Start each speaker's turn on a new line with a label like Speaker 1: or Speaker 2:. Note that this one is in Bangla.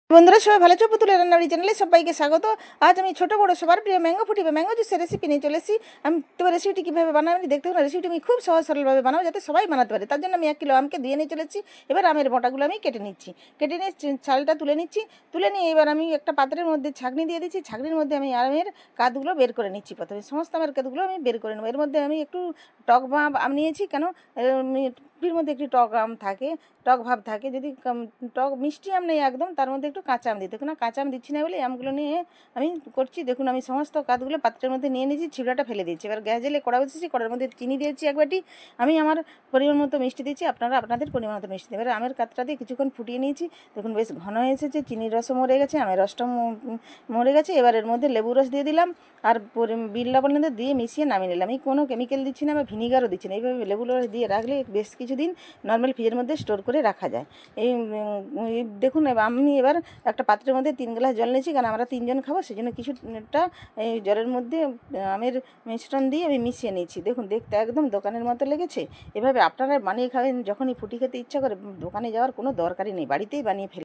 Speaker 1: বন্ধুরা সবাই ভালো আছো? পুতুলের রান্নাবাড়ি চ্যানেলে সবাইকে স্বাগত। আজ আমি ছোট বড় সবার প্রিয় ম্যাঙ্গো ফুটি বা ম্যাঙ্গো জুসের রেসিপি নিয়ে চলে এসেছি। আমি তো রেসিপিটি কীভাবে বানাবো আমি দেখতে হবে। রেসিপিটি আমি খুব সহজ সরলভাবে বানাবো যাতে সবাই বানাতে পারে। তার জন্য আমি 1 কিলো আমকে ধুয়ে নিয়ে চলেছি। এবার আমের মোটাগুলো আমি কেটে নিচ্ছি। কেটে নিয়ে ছালটা তুলে নিচ্ছি। তুলে নিয়ে এবার আমি একটা পাত্রের মধ্যে ছাঁকনি দিয়ে দিচ্ছি। ছাঁকনির মধ্যে আমি আমের কাঁধগুলো বের করে নিচ্ছি। প্রথমে সমস্ত আমের কাঁধগুলো আমি বের করে নেবো। এর মধ্যে আমি একটু টক ভাব আম নিয়েছি, কেন ফুটির মধ্যে একটু টক আম থাকে, টক ভাব থাকে। যদি টক মিষ্টি আম নেই একদম, তার মধ্যে একটু কাঁচা আম দিতে, দেখুন কাঁচা আম দিচ্ছি না বলে আমগুলো নিয়ে আমি করছি। দেখুন আমি সমস্ত কাঠগুলো পাত্রের মধ্যে নিয়ে নিয়েছি, ছিলড়াটা ফেলে দিচ্ছি। এবার গ্যাস জ্বেলে কড়া বসেছি, কড়ার মধ্যে চিনি দিয়েছি 1 বাটি। আমি আমার পরিমাণ মতো মিষ্টি দিচ্ছি, আপনারা আপনাদের পরিমাণ মতো মিষ্টি দেবেন। এবার আমের কাতটা দিয়ে কিছুক্ষণ ফুটিয়ে নিয়েছি। দেখুন বেশ ঘন হয়ে এসেছে, চিনির রসও মরে গেছে, আমের রসটা মরে গেছে। এবার এর মধ্যে লেবু রস দিয়ে দিলাম আর বিট লবণ দিয়ে মিশিয়ে নামিয়ে নিলাম। আমি কোনো কেমিক্যাল দিচ্ছি না বা ভিনিগারও দিচ্ছি না। এইভাবে লেবু রস দিয়ে রাখলে বেশ কিছুদিন নর্মাল ফ্রিজের মধ্যে স্টোর করে রাখা যায়। এই দেখুন আমি এবার একটা পাত্রের মধ্যে 3 গ্লাস জল নিয়েছি, কারণ আমরা 3 জন খাবো, সেই জন্য কিছুটা এই জলের মধ্যে আমের মিশ্রণ দিয়ে আমি মিশিয়ে নিয়েছি। দেখুন দেখতে একদম দোকানের মতো লেগেছে। এভাবে আপনারা বানিয়ে খাবেন, যখনই ফুটি খেতে ইচ্ছা করে দোকানে যাওয়ার কোনো দরকারই নেই, বাড়িতেই বানিয়ে ফেলে